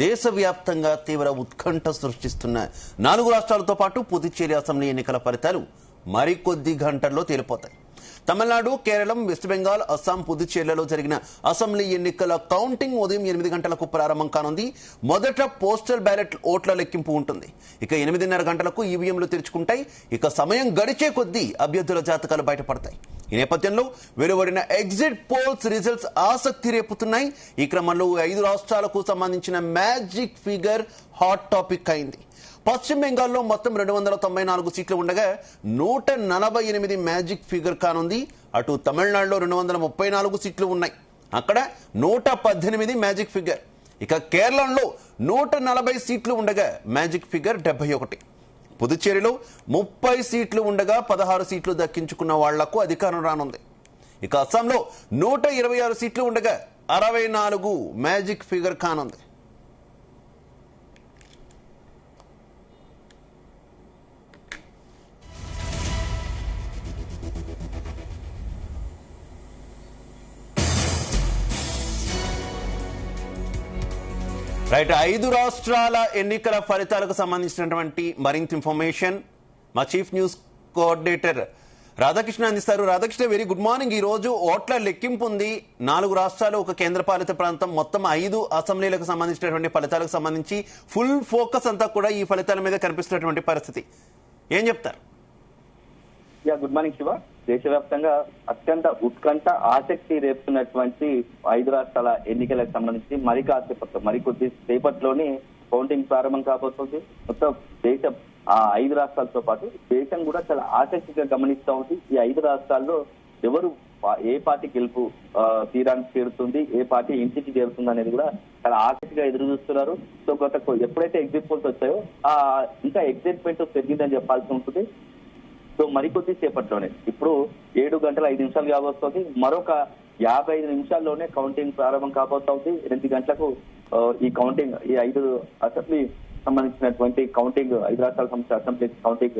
దేశవ్యాప్తంగా తీవ్ర ఉత్కంఠ సృష్టిస్తున్న 4 రాష్ట్రాలతో పాటు పుదుచ్చేరి అసెంబ్లీ ఎన్నికల ఫలితాలు మరికొద్ది గంటల్లో తేలిపోతాయి. తమిళనాడు, కేరళం, వెస్ట్ బెంగాల్, అస్సాం, పుదుచ్చేరిలో జరిగిన అసెంబ్లీ ఎన్నికల కౌంటింగ్ ఉదయం 8 గంటలకు ప్రారంభం కానుంది. మొదట పోస్టల్ బ్యాలెట్ ఓట్ల లెక్కింపు ఉంటుంది. ఇక 8:30 గంటలకు ఈవీఎంలు తెరుచుకుంటాయి. ఇక సమయం గడిచే కొద్దీ అభ్యర్థుల జాతకాలు బయటపడతాయి. ఈ నేపథ్యంలో వెలువడిన ఎగ్జిట్ పోల్స్ రిజల్ట్స్ ఆసక్తి రేపుతున్నాయి. ఈ క్రమంలో 5 రాష్ట్రాలకు సంబంధించిన మ్యాజిక్ ఫిగర్ హాట్ టాపిక్ అయింది. పశ్చిమ బెంగాల్లో మొత్తం 294 సీట్లు ఉండగా 148 మ్యాజిక్ ఫిగర్ కానుంది. అటు తమిళనాడులో 234 సీట్లు ఉన్నాయి, అక్కడ 118 మ్యాజిక్ ఫిగర్. ఇక కేరళలో 140 సీట్లు ఉండగా మ్యాజిక్ ఫిగర్ 71. పుదుచ్చేరిలో 30 సీట్లు ఉండగా 16 సీట్లు దక్కించుకున్న వాళ్లకు అధికారం రానుంది. ఇక అస్సాంలో 126 సీట్లు ఉండగా 64 మ్యాజిక్ ఫిగర్ కానుంది. రైట్, 5 రాష్ట్రాల ఎన్నికల ఫలితాలకు సంబంధించినటువంటి మరింత ఇన్ఫర్మేషన్ మా చీఫ్ న్యూస్ కోఆర్డినేటర్ రాధాకృష్ణ అందిస్తారు. Radhakrishna, very good morning. ఈ రోజు ఓట్ల లెక్కింపు ఉంది. 4 రాష్ట్రాలు, ఒక కేంద్రపాలిత ప్రాంతం, మొత్తం 5 అసెంబ్లీలకు సంబంధించినటువంటి ఫలితాలకు సంబంధించి ఫుల్ ఫోకస్ అంతా కూడా ఈ ఫలితాల మీద కనిపిస్తున్నటువంటి పరిస్థితి. ఏం చెప్తారు? Good morning Shiva. దేశవ్యాప్తంగా అత్యంత ఉత్కంఠ ఆసక్తి రేపుతున్నటువంటి 5 రాష్ట్రాల ఎన్నికలకు సంబంధించి మరికొద్ది సేపట్లోనే కౌంటింగ్ ప్రారంభం కాబోతుంది. మొత్తం దేశం 5 రాష్ట్రాలతో పాటు దేశం కూడా చాలా ఆసక్తిగా గమనిస్తూ ఉంది. ఈ 5 రాష్ట్రాల్లో ఎవరు ఏ పార్టీ గెలుపు తీరానికి చేరుతుంది, ఏ పార్టీ ఇంటికి చేరుతుంది అనేది కూడా చాలా ఆసక్తిగా ఎదురు చూస్తున్నారు. సో ఎప్పుడైతే ఎగ్జిట్ పోల్స్ వచ్చాయో ఇంకా ఎగ్జైట్మెంట్ పెరిగిందని చెప్పాల్సి ఉంటుంది. సో మరికొద్ది సేపట్లోనే ఇప్పుడు 7 గంటల 5 నిమిషాలు కాబోతోంది. మరొక 55 నిమిషాల్లోనే కౌంటింగ్ ప్రారంభం కాబోతోంది. 8 గంటలకు ఈ కౌంటింగ్, ఈ 5 అసెంబ్లీ సంబంధించినటువంటి కౌంటింగ్, 5 రాష్ట్రాలకు సంబంధించిన అసెంబ్లీ కౌంటింగ్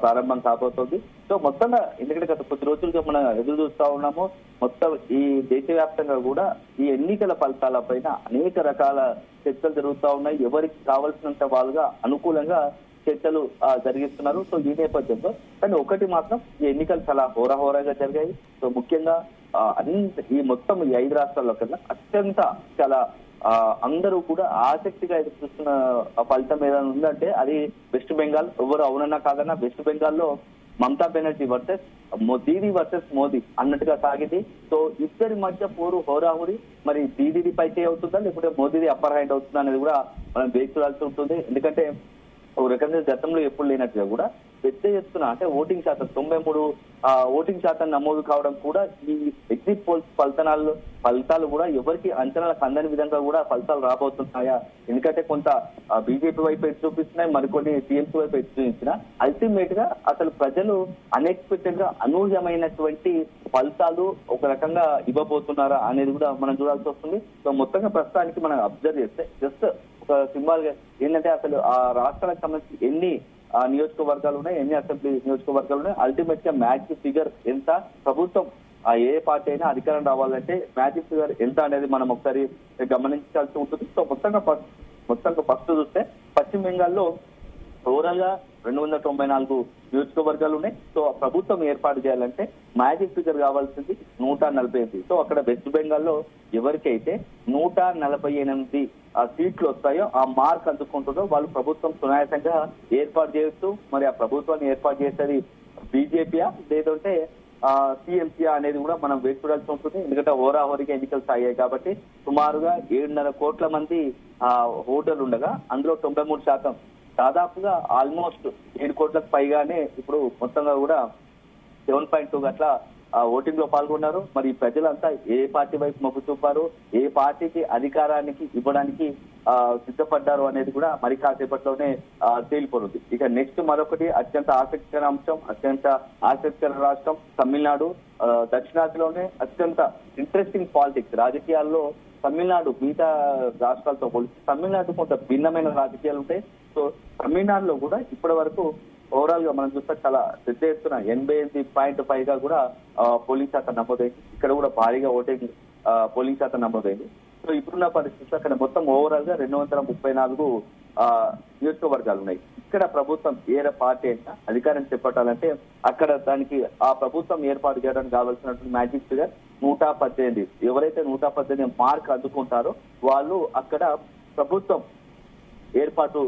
ప్రారంభం కాబోతోంది. సో మొత్తంగా ఎందుకంటే గత కొద్ది రోజులుగా మనం ఎదురు చూస్తా ఉన్నాము. మొత్తం ఈ దేశవ్యాప్తంగా కూడా ఈ ఎన్నికల ఫలితాల పైన అనేక రకాల చర్చలు జరుగుతూ ఉన్నాయి. ఎవరికి కావాల్సినంత వాళ్ళుగా అనుకూలంగా చర్చలు జరిగిస్తున్నారు. సో ఈ నేపథ్యంలో కానీ ఒకటి మాత్రం, ఈ ఎన్నికలు చాలా హోరాహోరాగా జరిగాయి. సో ముఖ్యంగా ఈ మొత్తం ఈ 5 రాష్ట్రాల్లో కన్నా అత్యంత చాలా అందరూ కూడా ఆసక్తిగా ఎదురు చూస్తున్న ఫలితం ఏదైనా ఉందంటే అది వెస్ట్ బెంగాల్. ఎవరు అవునన్నా కాదన్నా వెస్ట్ బెంగాల్లో మమతా బెనర్జీ వర్సెస్ దీదీ వర్సెస్ మోదీ అన్నట్టుగా సాగింది. సో ఇద్దరి మధ్య పోరు హోరాహోరీ. మరి దీదీది పైచే అవుతుందా లేకపోతే మోదీది అప్పర్ హ్యాండ్ అవుతుందా అనేది కూడా మనం వేచి చూడాల్సి ఉంటుంది. ఎందుకంటే ఒక రకంగా గతంలో ఎప్పుడు లేనట్టుగా కూడా పెద్ద ఎత్తున అంటే ఓటింగ్ శాతం 93 ఓటింగ్ శాతం నమోదు కావడం కూడా ఈ ఎగ్జిట్ పోల్స్ ఫలితాలు కూడా ఎవరికి అంచనాలకు అందని విధంగా కూడా ఫలితాలు రాబోతున్నాయా? ఎందుకంటే కొంత బీజేపీ వైపు ఎటు చూపిస్తున్నాయి, మరికొన్ని టీఎంసీ వైపు ఎటు చూపించిన అల్టిమేట్ గా అసలు ప్రజలు అన్ఎక్స్పెక్టెడ్ గా అనూహ్యమైనటువంటి ఫలితాలు ఒక రకంగా ఇవ్వబోతున్నారా అనేది కూడా మనం చూడాల్సి వస్తుంది. సో మొత్తంగా ప్రస్తుతానికి మనం అబ్జర్వ్ చేస్తే జస్ట్ ఒక సింబాల్ గా ఏంటంటే అసలు ఆ రాష్ట్రాలకు సంబంధించి ఎన్ని నియోజకవర్గాలు ఉన్నాయి, ఎన్ని అసెంబ్లీ నియోజకవర్గాలు ఉన్నాయి, అల్టిమేట్ గా మ్యాజిక్ ఫిగర్ ఎంత, ప్రభుత్వం ఏ పార్టీ అయినా అధికారం రావాలంటే మ్యాజిక్ ఫిగర్ ఎంత అనేది మనం ఒకసారి గమనించాల్సి ఉంటుంది. సో మొత్తంగా ఫస్ట్ చూస్తే పశ్చిమ బెంగాల్లో ఓవరాల్ గా 294 నియోజకవర్గాలు ఉన్నాయి. సో ప్రభుత్వం ఏర్పాటు చేయాలంటే మ్యాజిక్ ఫిగర్ కావాల్సింది 148. సో అక్కడ వెస్ట్ బెంగాల్లో ఎవరికైతే 148 సీట్లు వస్తాయో, ఆ మార్క్ అందుకుంటుందో వాళ్ళు ప్రభుత్వం సునాయాసంగా ఏర్పాటు చేయొచ్చు. మరి ఆ ప్రభుత్వాన్ని ఏర్పాటు చేసేది బీజేపీయా లేదంటే టీఎంసీయా అనేది కూడా మనం వేచి చూడాల్సి ఉంటుంది. ఎందుకంటే హోరాహోరీగా ఎన్నికలు సాగాయి కాబట్టి సుమారుగా 7.5 కోట్ల మంది ఓటర్లు ఉండగా అందులో 93% దాదాపుగా ఆల్మోస్ట్ 7 కోట్లకు పైగానే ఇప్పుడు మొత్తంగా కూడా 7.2 అట్లా ఓటింగ్ లో పాల్గొన్నారు. మరి ప్రజలంతా ఏ పార్టీ వైపు మొగ్గు చూపారు, ఏ పార్టీకి అధికారానికి ఇవ్వడానికి సిద్ధపడ్డారు అనేది కూడా మరి కాసేపట్లోనే తేలిపోనుంది. ఇక నెక్స్ట్ మరొకటి అత్యంత ఆసక్తికర అంశం, అత్యంత ఆసక్తికర రాష్ట్రం తమిళనాడు. దక్షిణాదిలోనే అత్యంత ఇంట్రెస్టింగ్ పాలిటిక్స్ రాజకీయాల్లో తమిళనాడు మిగతా రాష్ట్రాలతో పోలిస్తే తమిళనాడు కొంత భిన్నమైన రాజకీయాలు ఉంటాయి. సో తమిళనాడులో కూడా ఇప్పటి వరకు ఓవరాల్ గా మనం చూస్తే చాలా పెద్ద ఎత్తున 88.5 కూడా పోలింగ్ శాతం నమోదైంది. ఇక్కడ కూడా భారీగా ఓటింగ్ పోలింగ్ శాతం నమోదైంది. సో ఇప్పుడున్న పరిస్థితుల్లో అక్కడ మొత్తం ఓవరాల్ గా 234 నియోజకవర్గాలు ఉన్నాయి. ఇక్కడ ప్రభుత్వం ఏ పార్టీ అయినా అధికారం చేపట్టాలంటే అక్కడ దానికి ఆ ప్రభుత్వం ఏర్పాటు చేయడానికి కావాల్సినటువంటి మ్యాజిక్ ఫిగర్ 118. ఎవరైతే 118 మార్క్ అందుకుంటారో వాళ్ళు అక్కడ ప్రభుత్వం ఏర్పాటు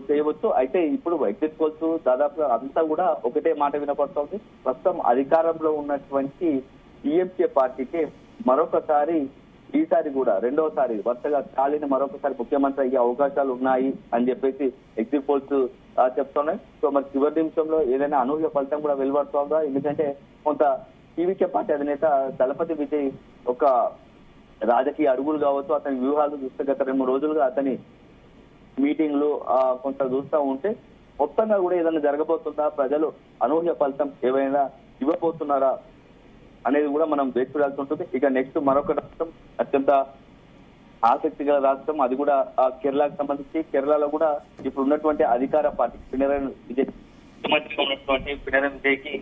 చేయవచ్చు. అయితే ఇప్పుడు ఎగ్జిట్ పోల్స్ దాదాపు అంతా కూడా ఒకటే మాట వినపడుతోంది. ప్రస్తుతం అధికారంలో ఉన్నటువంటి టీఎంకే పార్టీకి మరొకసారి ఈసారి కూడా రెండోసారి వరుసగా స్టాలిన్ మరొకసారి ముఖ్యమంత్రి అయ్యే అవకాశాలు ఉన్నాయి అని చెప్పేసి ఎగ్జిట్ పోల్స్ చెప్తున్నాయి. సో మరి చివరి నిమిషంలో ఏదైనా అనూహ్య ఫలితం కూడా వెలువడుతోందా? ఎందుకంటే కొంత టీవీకే పార్టీ అధినేత దళపతి విజయ్ ఒక రాజకీయ అడుగులు కావచ్చు, అతని వ్యూహాలు చూస్తే గత 2-3 రోజులుగా అతని మీటింగ్లు కొంత చూస్తూ ఉంటే మొత్తంగా కూడా ఏదైనా జరగబోతుందా, ప్రజలు అనూహ్య ఫలితం ఏమైనా ఇవ్వబోతున్నారా అనేది కూడా మనం వేచి చూడాల్సి ఉంటుంది. ఇక నెక్స్ట్ మరొక రాష్ట్రం అత్యంత ఆసక్తి గల రాష్ట్రం, అది కూడా కేరళకు సంబంధించి. కేరళలో కూడా ఇప్పుడు ఉన్నటువంటి అధికార పార్టీ పినరయ్ విజయ్ ముఖ్యమంత్రిగా ఉన్నటువంటి పినరయ్ విజయ్ కి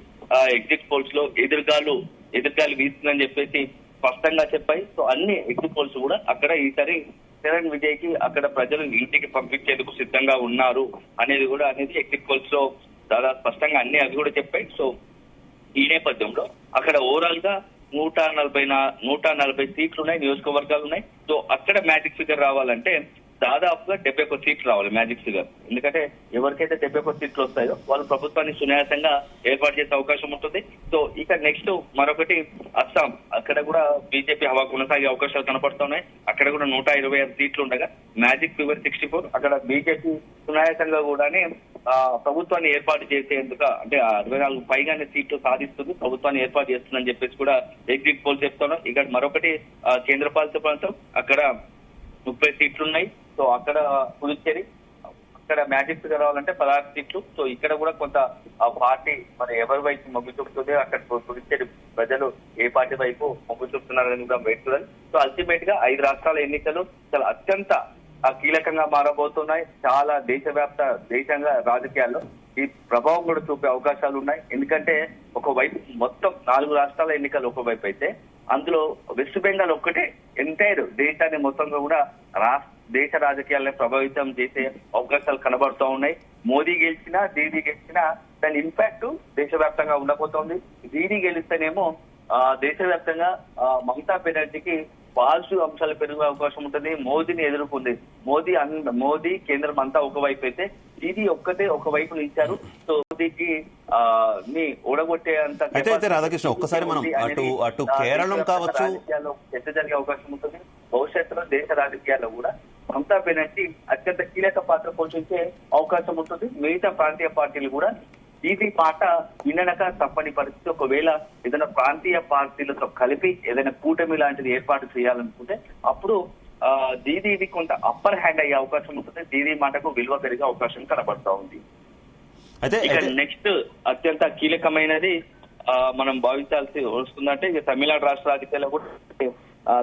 ఎగ్జిట్ పోల్స్ లో ఎదురుగాలి వీస్తుందని చెప్పేసి స్పష్టంగా చెప్పాయి. సో అన్ని ఎగ్జిట్ పోల్స్ కూడా అక్కడ ఈసారి పినరయ్ విజయ్ కి అక్కడ ప్రజలు ఇంటికి పంపించేందుకు సిద్ధంగా ఉన్నారు అనేది ఎగ్జిట్ పోల్స్ లో దాదాపు స్పష్టంగా అన్ని అది కూడా చెప్పాయి. సో ఈ నేపథ్యంలో అక్కడ ఓవరాల్ గా 140 సీట్లు ఉన్నాయి, నియోజకవర్గాలు ఉన్నాయి. సో అక్కడ మ్యాజిక్ ఫిగర్ రావాలంటే దాదాపుగా 71 సీట్లు రావాలి మ్యాజిక్ ఫిగర్. ఎందుకంటే ఎవరికైతే 71 సీట్లు వస్తాయో వాళ్ళు ప్రభుత్వాన్ని సునాయాసంగా ఏర్పాటు చేసే అవకాశం ఉంటుంది. సో ఇక నెక్స్ట్ మరొకటి అస్సాం, అక్కడ కూడా బీజేపీ హవా కొనసాగే అవకాశాలు కనపడుతున్నాయి. అక్కడ కూడా 126 సీట్లు ఉండగా మ్యాజిక్ ఫిగర్ 64. అక్కడ బీజేపీ సునాయాసంగా కూడానే ప్రభుత్వాన్ని ఏర్పాటు చేసేందుకు అంటే 64 పైగానే సీట్లు సాధిస్తుంది, ప్రభుత్వాన్ని ఏర్పాటు చేస్తుందని చెప్పేసి కూడా ఎగ్జిట్ పోల్ చెప్తున్నాం. ఇక మరొకటి కేంద్రపాలిత ప్రాంతం, అక్కడ 30 సీట్లు ఉన్నాయి. సో అక్కడ పుదుచ్చేరి, అక్కడ మ్యాజిక్ ఫిగర్ రావాలంటే 16 సీట్లు. సో ఇక్కడ కూడా కొంత ఆ పార్టీ మరి ఎవరి వైపు మొగ్గు చూపుతుంది, అక్కడ పుదుచ్చేరి ప్రజలు ఏ పార్టీ వైపు మొగ్గు చూపుతున్నారని కూడా వెయిట్ చూడాలి. సో అల్టిమేట్ గా 5 రాష్ట్రాల ఎన్నికలు చాలా అత్యంత కీలకంగా మారబోతున్నాయి. చాలా దేశంగా రాజకీయాల్లో ఈ ప్రభావం కూడా చూపే అవకాశాలు ఉన్నాయి. ఎందుకంటే ఒకవైపు మొత్తం 4 రాష్ట్రాల ఎన్నికలు ఒకవైపు అయితే అందులో వెస్ట్ బెంగాల్ ఒక్కటే ఎంటైర్ దేశాన్ని మొత్తంగా కూడా దేశ రాజకీయాలను ప్రభావితం చేసే అవకాశాలు కనబడుతూ ఉన్నాయి. మోదీ గెలిచినా దీదీ గెలిచినా దాని ఇంపాక్ట్ దేశవ్యాప్తంగా ఉండబోతోంది. దీదీ గెలిస్తేనేమో దేశవ్యాప్తంగా మమతా బెనర్జీకి పాజిటివ్ అంశాలు పెరిగే అవకాశం ఉంటుంది. మోదీని ఎదుర్కొంది మోదీ కేంద్రం అంతా ఒకవైపు అయితే దీదీ ఒక్కటే ఒకవైపు నిలిచారు. సో మోదీకి ఓడగొట్టే అంత అయితే రాధాకృష్ణ ఒక్కసారి మనం అటు కేరళం కావచ్చు చర్చ జరిగే అవకాశం ఉంటుంది. భవిష్యత్తులో దేశ రాజకీయాల్లో కూడా మమతా బెనర్జీ అత్యంత కీలక పాత్ర పోషించే అవకాశం ఉంటుంది. మిగతా ప్రాంతీయ పార్టీలు కూడా దీదీ మాట వినక తప్పని పరిస్థితి. ఒకవేళ ఏదైనా ప్రాంతీయ పార్టీలతో కలిపి ఏదైనా కూటమి లాంటిది ఏర్పాటు చేయాలనుకుంటే అప్పుడు దీదీది కొంత అప్పర్ హ్యాండ్ అయ్యే అవకాశం ఉంటుంది. దీదీ మాటకు విలువ పెరిగే అవకాశం కనబడతా ఉంది. ఇక నెక్స్ట్ అత్యంత కీలకమైనది మనం భావించాల్సి వస్తుందంటే ఇక తమిళనాడు రాష్ట్ర రాజకీయాల్లో కూడా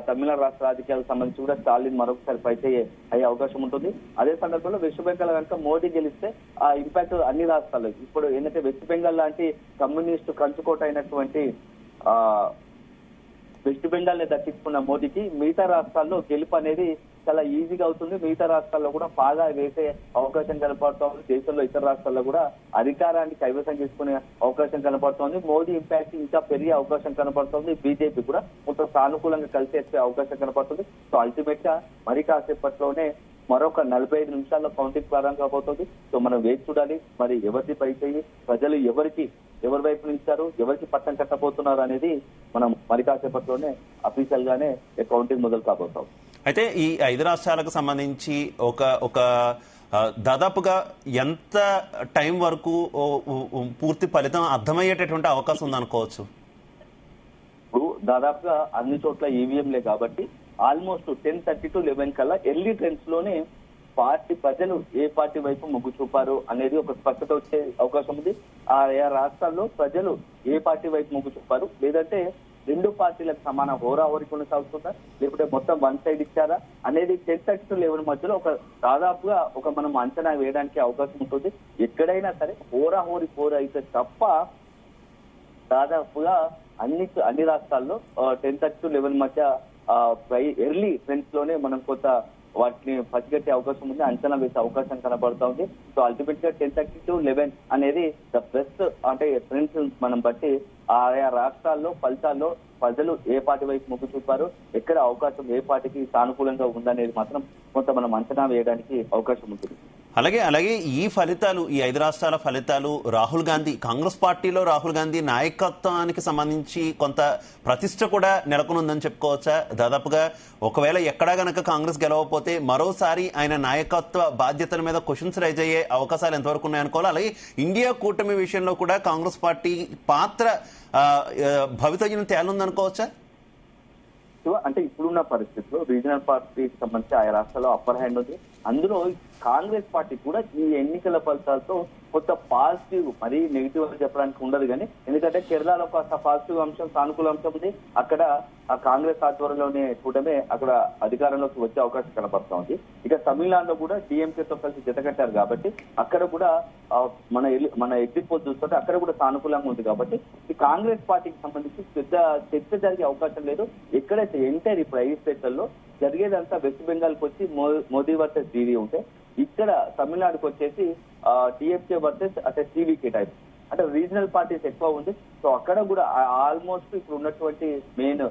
తమిళనాడు రాష్ట్ర రాజకీయాలకు సంబంధించి కూడా స్టాలిన్ మరొకసారి పైచే అయ్యే అవకాశం ఉంటుంది. అదే సందర్భంలో వెస్ట్ బెంగాల్ కనుక మోడీ గెలిస్తే ఆ ఇంపాక్ట్ అన్ని రాష్ట్రాలు ఇప్పుడు ఏంటంటే వెస్ట్ బెంగాల్ లాంటి కమ్యూనిస్టు కంచుకోట అయినటువంటి వెస్ట్ బెంగాల్ ని దక్కించుకున్న మోడీకి మిగతా రాష్ట్రాల్లో గెలుపు అనేది చాలా ఈజీగా అవుతుంది. మిగతా రాష్ట్రాల్లో కూడా బాగా వేసే అవకాశం కనపడుతోంది. దేశంలో ఇతర రాష్ట్రాల్లో కూడా అధికారాన్ని కైవసం చేసుకునే అవకాశం కనపడుతోంది. మోదీ ఇంపాక్ట్ ఇంకా పెరిగే అవకాశం కనపడుతోంది. బీజేపీ కూడా కొంత సానుకూలంగా కలిసి వచ్చే అవకాశం కనపడుతుంది. సో అల్టిమేట్ గా మరి కాసేపట్లోనే మరొక 45 నిమిషాల్లో కౌంటింగ్ ప్రారంభం కాబోతుంది. సో మనం వేచి చూడాలి మరి ఎవరిది పై చేయి, ప్రజలు ఎవరి వైపు నిలిచారు, ఎవరికి పట్టం కట్టబోతున్నారు అనేది మనం మరి కాసేపట్లోనే అఫీషియల్ గానే కౌంటింగ్ మొదలు కాబోతాం. అయితే ఈ 5 రాష్ట్రాలకు సంబంధించి ఒక దాదాపుగా ఎంత టైం వరకు పూర్తి ఫలితం అర్థమయ్యేటటువంటి అవకాశం ఉందనుకోవచ్చు? ఇప్పుడు దాదాపుగా అన్ని చోట్ల ఈవీఎంలే కాబట్టి ఆల్మోస్ట్ 10:30 to 11 కల్లా ఎర్లీ ట్రెండ్స్ లోనే ప్రజలు ఏ పార్టీ వైపు మొగ్గు చూపారు అనేది ఒక స్పష్టత వచ్చే అవకాశం ఉంది. ఆయా రాష్ట్రాల్లో ప్రజలు ఏ పార్టీ వైపు మొగ్గు చూపారు, లేదంటే 2 పార్టీలకు సమాన హోరాహోరీ కొనసాగుతుందా, లేకుంటే మొత్తం వన్ సైడ్ ఇచ్చారా అనేది 10:30 to 11 మధ్యలో దాదాపుగా మనం అంచనా వేయడానికి అవకాశం ఉంటుంది. ఎక్కడైనా సరే హోరాహోరీ అయితే తప్ప దాదాపుగా అన్ని రాష్ట్రాల్లో 10:30 to 11 మధ్య ఎర్లీ ట్రెండ్స్ లోనే మనం కొంత వాటిని పసిగట్టే అవకాశం ఉంది, అంచనా వేసే అవకాశం కనబడతా ఉంది. సో అల్టిమేట్ గా 10:30 to 11 అనేది ద బెస్ట్ అంటే ట్రెండ్స్ మనం బట్టి ఆయా రాష్ట్రాల్లో ఫలితాల్లో ప్రజలు ఏ పార్టీ వైపు మొగ్గు చూపారు, ఎక్కడ అవకాశం ఏ పార్టీకి సానుకూలంగా ఉందనేది మాత్రం కొంత మనం అంచనా వేయడానికి అవకాశం ఉంటుంది. అలాగే ఈ ఫలితాలు, ఈ 5 రాష్ట్రాల ఫలితాలు రాహుల్ గాంధీ, కాంగ్రెస్ పార్టీలో రాహుల్ గాంధీ నాయకత్వానికి సంబంధించి కొంత ప్రతిష్ట కూడా నెలకొనుందని చెప్పుకోవచ్చా? దాదాపుగా ఒకవేళ ఎక్కడా గనక కాంగ్రెస్ గెలవకపోతే మరోసారి ఆయన నాయకత్వ బాధ్యతల మీద క్వశ్చన్స్ రైజ్ అయ్యే అవకాశాలు ఎంతవరకు ఉన్నాయనుకోవాలి. అలాగే ఇండియా కూటమి విషయంలో కూడా కాంగ్రెస్ పార్టీ పాత్ర భవితవ్యం తేలుందనుకోవచ్చా? అంటే ఇప్పుడున్న పరిస్థితుల్లో రీజనల్ పార్టీకి సంబంధించి ఆయా రాష్ట్రాల్లో అప్పర్ హ్యాండ్ ఉంది. అందులో కాంగ్రెస్ పార్టీ కూడా ఈ ఎన్నికల ఫలితాలతో కొంత పాజిటివ్, మరీ నెగిటివ్ అని చెప్పడానికి ఉండదు. కానీ ఎందుకంటే కేరళలో ఒక పాజిటివ్ అంశం, సానుకూల అంశం ఉంది. అక్కడ ఆ కాంగ్రెస్ ఆధ్వర్యంలోనే కూటమే అక్కడ అధికారంలోకి వచ్చే అవకాశం కనబడతా ఉంది. ఇక తమిళనాడులో కూడా డిఎంకేతో కలిసి జతకట్టారు కాబట్టి అక్కడ కూడా మన ఎగ్జిట్ పోల్ చూస్తుంటే అక్కడ కూడా సానుకూలంగా ఉంది. కాబట్టి ఈ కాంగ్రెస్ పార్టీకి సంబంధించి పెద్ద చర్చ జరిగే అవకాశం లేదు. ఎక్కడైతే ఎంటైర్ ఇప్పుడు 5 స్టేట్లలో జరిగేదంతా వెస్ట్ బెంగాల్కి వచ్చి మోదీ వర్సెస్ దీదీ ఉంటే, ఇక్కడ తమిళనాడుకు వచ్చేసి డిఎంకే వర్సెస్ అంటే టీవీకే టైప్ అంటే రీజనల్ పార్టీస్ ఎక్కువ ఉంది. సో అక్కడ కూడా ఆల్మోస్ట్ ఇప్పుడు ఉన్నటువంటి మెయిన్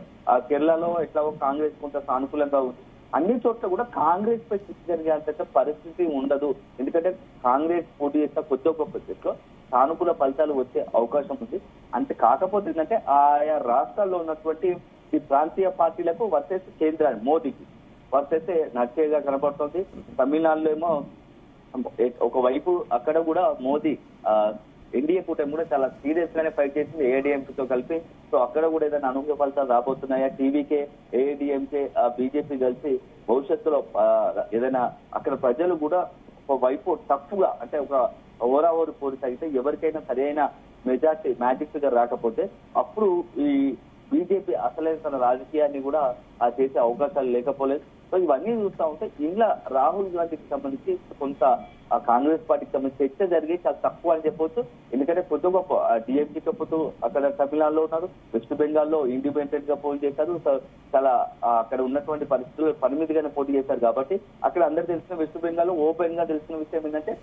కేరళలో ఎట్లా కాంగ్రెస్ కొంత సానుకూలంగా ఉంది. అన్ని చోట్ల కూడా కాంగ్రెస్ పై చర్చ జరిగేంత పరిస్థితి ఉండదు. ఎందుకంటే కాంగ్రెస్ పోటీ చేసిన కొత్త గొప్ప చోట్ల సానుకూల ఫలితాలు వచ్చే అవకాశం ఉంది. అంతే కాకపోతే ఏంటంటే ఆయా రాష్ట్రాల్లో ఉన్నటువంటి ఈ ప్రాంతీయ పార్టీలకు వర్సెస్ కేంద్రాన్ని మోదీకి వర్సెస్ నచ్చేగా కనబడుతుంది. తమిళనాడులో ఏమో ఒకవైపు అక్కడ కూడా మోదీ ఎన్డీఏ కూటమి కూడా చాలా సీరియస్ గానే ఫైట్ చేసింది ఏఐడిఎంకేతో కలిపి. సో అక్కడ కూడా ఏదైనా అనూహ్య ఫలితాలు రాబోతున్నాయా? టీవీకే, ఏఐడిఎంకే, బీజేపీ కలిసి భవిష్యత్తులో ఏదైనా అక్కడ ప్రజలు కూడా ఒకవైపు టఫ్ గా అంటే ఒక ఓరాఓరి పోటీ సాగితే ఎవరికైనా సరైన మెజార్టీ మ్యాజిక్ గా రాకపోతే అప్పుడు ఈ బీజేపీ అసలైన తన రాజకీయాన్ని కూడా చేసే అవకాశాలు లేకపోలేదు. సో ఇవన్నీ చూస్తా ఉంటే ఇలా రాహుల్ గాంధీకి సంబంధించి కొంత కాంగ్రెస్ పార్టీకి సంబంధించి చర్చ జరిగి చాలా తక్కువ అని చెప్పొచ్చు. ఎందుకంటే కొద్ది గొప్ప డిఎంకే పోతూ అక్కడ తమిళనాడులో ఉన్నారు, వెస్ట్ బెంగాల్లో ఇండిపెండెంట్ గా పోటీ చేశారు. చాలా అక్కడ ఉన్నటువంటి పరిస్థితులు పరిమితిగానే పోటీ చేశారు. కాబట్టి అక్కడ అందరు తెలిసిన వెస్ట్ బెంగాల్ ఓపెన్ గా తెలిసిన విషయం ఏంటంటే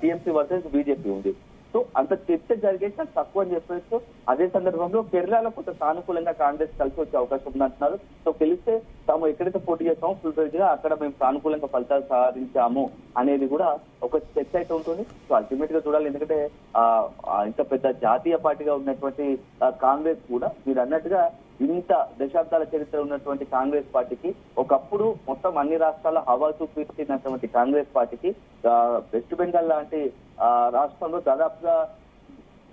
టీఎంసీ వర్సెస్ బీజేపీ ఉంది. సో అంత చర్చ జరిగేసి తక్కువ అని చెప్పేసి అదే సందర్భంలో కేరళలో కొంత సానుకూలంగా కాంగ్రెస్ కలిసి వచ్చే అవకాశం ఉందంటున్నారు. సో తెలిస్తే తాము ఎక్కడైతే పోటీ చేస్తామో ఫుల్ ఫ్లెడ్జ్ గా అక్కడ మేము సానుకూలంగా ఫలితాలు సాధించాము అనేది కూడా ఒక చర్చ అయితే ఉంటుంది. సో అల్టిమేట్ గా చూడాలి. ఎందుకంటే ఇంత పెద్ద జాతీయ పార్టీగా ఉన్నటువంటి కాంగ్రెస్ కూడా మీరు అన్నట్టుగా ఇంత దశాబ్దాల చరిత్ర ఉన్నటువంటి కాంగ్రెస్ పార్టీకి ఒకప్పుడు మొత్తం అన్ని రాష్ట్రాల హవా చూపించినటువంటి కాంగ్రెస్ పార్టీకి వెస్ట్ బెంగాల్ లాంటి రాష్ట్రంలో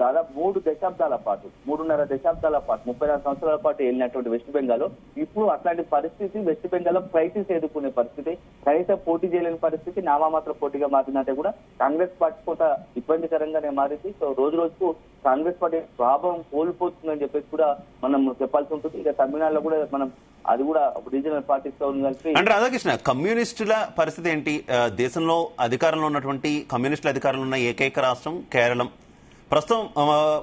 దాదాపు 3 దశాబ్దాల పాటు 3.5 దశాబ్దాల పాటు 34 సంవత్సరాల పాటు వెళ్ళినటువంటి వెస్ట్ బెంగాల్ ఇప్పుడు అట్లాంటి పరిస్థితి వెస్ట్ బెంగాల్ క్రైసిస్ ఎదుర్కొనే పరిస్థితి, కనీసం పోటీ చేయలేని పరిస్థితి నామమాత్ర పోటీగా మారిందంటే కూడా కాంగ్రెస్ పార్టీ కొంత ఇబ్బందికరంగానే మారింది. సో రోజు రోజుకు కాంగ్రెస్ పార్టీ ప్రభావం కోల్పోతుందని చెప్పేసి కూడా మనం చెప్పాల్సి ఉంటుంది. ఇక తమిళనాడులో కూడా మనం అది కూడా రీజనల్ పార్టీస్ తో కలిపి అంటే రాధాకృష్ణ, కమ్యూనిస్టుల పరిస్థితి ఏంటి? దేశంలో అధికారంలో ఉన్నటువంటి కమ్యూనిస్టుల అధికారంలో ఉన్న ఏకైక రాష్ట్రం కేరళం. ప్రస్తుతం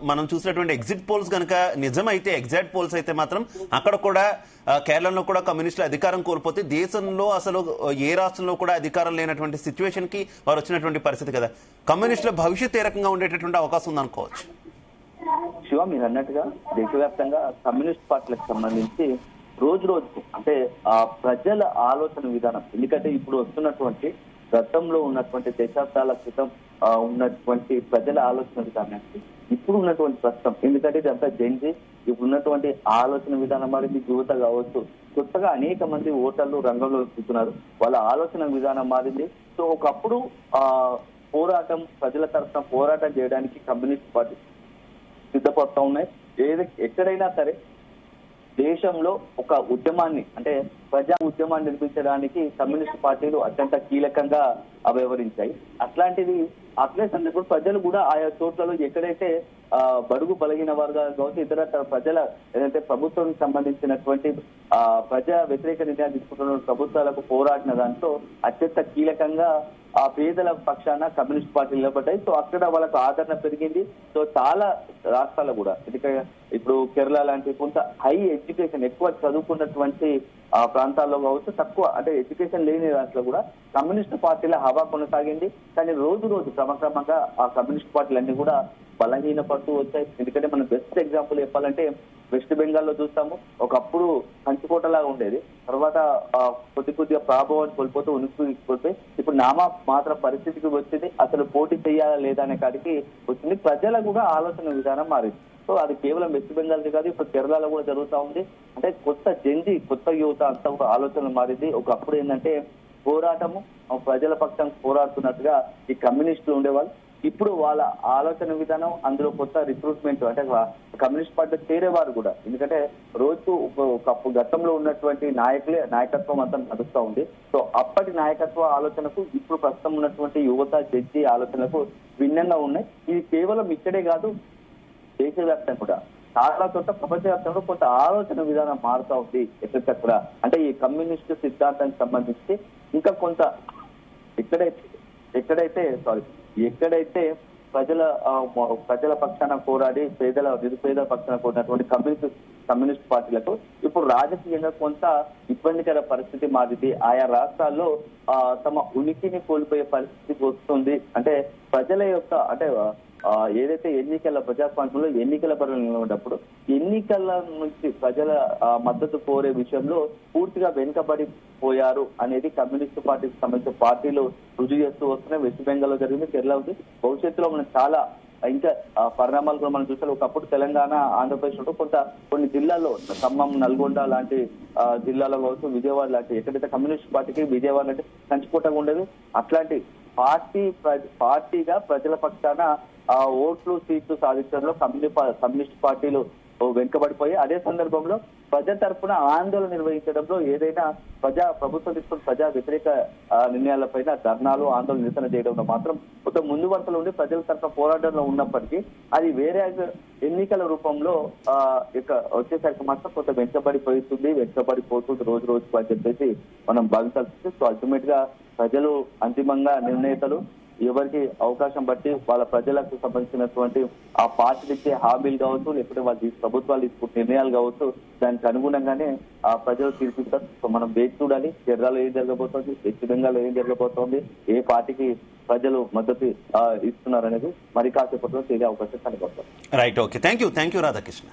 మనం చూసినటువంటి ఎగ్జిట్ పోల్స్ కనుక నిజమైతే, ఎగ్జాక్ట్ పోల్స్ అయితే మాత్రం అక్కడ కూడా కేరళలో కూడా కమ్యూనిస్టులు అధికారం కోల్పోతే దేశంలో అసలు ఏ రాష్ట్రంలో కూడా అధికారం లేనటువంటి సిచ్యువేషన్ కి వారు వచ్చినటువంటి పరిస్థితి కదా. కమ్యూనిస్టుల భవిష్యత్ ఏ రకంగా ఉండేటటువంటి అవకాశం ఉందనుకోవచ్చు. శివ, మీరు అన్నట్టుగా దేశవ్యాప్తంగా కమ్యూనిస్ట్ పార్టీలకు సంబంధించి రోజు రోజుకు అంటే ప్రజల ఆలోచన విధానం, ఎందుకంటే ఇప్పుడు వస్తున్నటువంటి గతంలో ఉన్నటువంటి దశాబ్దాల క్రితం ఉన్నటువంటి ప్రజల ఆలోచన విధానానికి ఇప్పుడు ఉన్నటువంటి ప్రస్తుతం, ఎందుకంటే ఇదంతా జెన్జీ, ఇప్పుడు ఉన్నటువంటి ఆలోచన విధానం మారింది. యువత కావచ్చు, కొత్తగా అనేక మంది ఓటర్లు రంగంలో దిగుతున్నారు, వాళ్ళ ఆలోచన విధానం మారింది. సో ఒకప్పుడు పోరాటం, ప్రజల తరఫున పోరాటం చేయడానికి కమ్యూనిస్ట్ పార్టీ సిద్ధపడుతూ ఉన్నాయి. ఎక్కడైనా సరే దేశంలో ఒక ఉద్యమాన్ని అంటే ప్రజా ఉద్యమాన్ని నిర్మించడానికి కమ్యూనిస్ట్ పార్టీలు అత్యంత కీలకంగా వ్యవహరించాయి. అట్లాంటిది అట్లే సందర్భంలో ప్రజలు కూడా ఆయా చోట్లలో ఎక్కడైతే బడుగు బలగిన వర్గాలు కావచ్చు, ఇతర ప్రజల ఏదైతే ప్రభుత్వానికి సంబంధించినటువంటి ప్రజా వ్యతిరేక నిర్ణయాలు తీసుకుంటున్న ప్రభుత్వాలకు పోరాడిన దాంట్లో అత్యంత కీలకంగా ఆ పేదల పక్షాన కమ్యూనిస్ట్ పార్టీలు నిలబడ్డాయి. సో అక్కడ వాళ్ళకు ఆదరణ పెరిగింది. సో చాలా రాష్ట్రాలు కూడా, ఎందుకంటే ఇప్పుడు కేరళ లాంటి కొంత హై ఎడ్యుకేషన్ ఎక్కువ చదువుకున్నటువంటి ఆ ప్రాంతాల్లో కావచ్చు, తక్కువ అంటే ఎడ్యుకేషన్ లేని రాష్ట్రాలు కూడా కమ్యూనిస్ట్ పార్టీల హవా కొనసాగింది. కానీ రోజు రోజు క్రమక్రమంగా ఆ కమ్యూనిస్ట్ పార్టీలన్నీ కూడా బలహీనపడుతూ వచ్చాయి. ఎందుకంటే మనం బెస్ట్ ఎగ్జాంపుల్ చెప్పాలంటే వెస్ట్ బెంగాల్లో చూస్తాము, ఒకప్పుడు కంచుకోటలాగా ఉండేది, తర్వాత కొద్దిగా ప్రాభవాన్ని కోల్పోతూ ఉనికి ఇప్పుడు నామా మాత్రం పరిస్థితికి వచ్చింది. అసలు పోటీ చేయాలా లేదా అనే కాడికి వచ్చింది. ప్రజల కూడా ఆలోచన విధానం మారింది. సో అది కేవలం వెస్ట్ బెంగాల్ కాదు, ఇప్పుడు కేరళలో కూడా జరుగుతూ ఉంది. అంటే కొత్త యువత అంతా కూడా ఆలోచన మారింది. ఒకప్పుడు ఏంటంటే పోరాటము ప్రజల పక్షం పోరాడుతున్నట్టుగా ఈ కమ్యూనిస్టులు ఉండేవాళ్ళు. ఇప్పుడు వాళ్ళ ఆలోచన విధానం, అందులో కొత్త రిక్రూట్మెంట్, అంటే కమ్యూనిస్ట్ పార్టీ చేరేవారు కూడా, ఎందుకంటే రోజు గతంలో ఉన్నటువంటి నాయకత్వం అంతా నడుస్తూ ఉంది. సో అప్పటి నాయకత్వ ఆలోచనకు ఇప్పుడు ప్రస్తుతం ఉన్నటువంటి యువత జడ్జి ఆలోచనలకు భిన్నంగా ఉన్నాయి. ఇది కేవలం ఇక్కడే కాదు, దేశవ్యాప్తంగా కూడా చాలా చోట్ల ప్రపంచవ్యాప్తంగా కొంత ఆలోచన విధానం మారుతా ఉంది ఎక్కడికక్కడ. అంటే ఈ కమ్యూనిస్టు సిద్ధాంతానికి సంబంధించి ఇంకా కొంత ఎక్కడైతే ప్రజల పక్షాన పోరాడి నిరుపేదల పక్షాన పోరాడినటువంటి కమ్యూనిస్ట్ పార్టీలకు ఇప్పుడు రాజకీయంగా కొంత ఇబ్బందికర పరిస్థితి మారింది. ఆయా రాష్ట్రాల్లో తమ ఉనికిని కోల్పోయే పరిస్థితి వస్తుంది. అంటే ప్రజల యొక్క ఏదైతే ప్రజాస్వామ్యంలో ఎన్నికల బరువులు ఉన్నప్పుడు ఎన్నికల నుంచి ప్రజల మద్దతు కోరే విషయంలో పూర్తిగా వెనుకబడిపోయారు అనేది కమ్యూనిస్ట్ పార్టీకి సంబంధించిన పార్టీలు రుజువు చేస్తూ వస్తున్నాయి. వెస్ట్ బెంగాల్లో జరిగింది, కేరళ ఉంది. భవిష్యత్తులో మనం చాలా ఇంకా పరిణామాలు కూడా మనం చూస్తే, ఒకప్పుడు తెలంగాణ, ఆంధ్రప్రదేశ్ కొన్ని జిల్లాల్లో, ఖమ్మం, నల్గొండ లాంటి జిల్లాలో కావచ్చు, విజయవాడ లాంటి ఎక్కడైతే కమ్యూనిస్ట్ పార్టీకి విజయవాడ లాంటి కంచుకోటగా ఉండేది, అట్లాంటి పార్టీగా ప్రజల పక్షాన ఓట్లు సీట్లు సాధించడంలో కమ్యూనిస్ట్ పార్టీలు వెనుకబడిపోయి, అదే సందర్భంలో ప్రజల తరఫున ఆందోళన నిర్వహించడంలో ఏదైనా ప్రభుత్వం తీసుకున్న ప్రజా వ్యతిరేక నిర్ణయాలపైన ధర్నాలు, ఆందోళన నిరసన చేయడంలో మాత్రం కొంత ముందు వరుసలో ఉండి ప్రజల తరఫున పోరాటంలో ఉన్నప్పటికీ అది వేరే ఎన్నికల రూపంలో వచ్చేసరికి మాత్రం కొంత వెనుకబడిపోతుంది రోజు రోజుకు అని చెప్పేసి మనం భావించాల్సి. సో అల్టిమేట్ గా ప్రజలు అంతిమంగా నిర్ణేతలు ఎవరికి అవకాశం బట్టి వాళ్ళ ప్రజలకు సంబంధించినటువంటి ఆ పార్టీలు ఇచ్చే హామీలు కావచ్చు, లేకపోతే ప్రభుత్వాలు తీసుకునే నిర్ణయాలు కావచ్చు, దానికి అనుగుణంగానే ఆ ప్రజలు తీర్పిస్తారు. సో మనం వేచి చూడాలి, కేరళలో ఏం జరగబోతోంది, వెస్ట్ బెంగాల్ ఏం జరగబోతోంది, ఏ పార్టీకి ప్రజలు మద్దతు ఇస్తున్నారు అనేది మరి కాసేపట్లో తెలియ అవకాశం కనబడుతుంది. Right, okay, thank you Radhakrishna.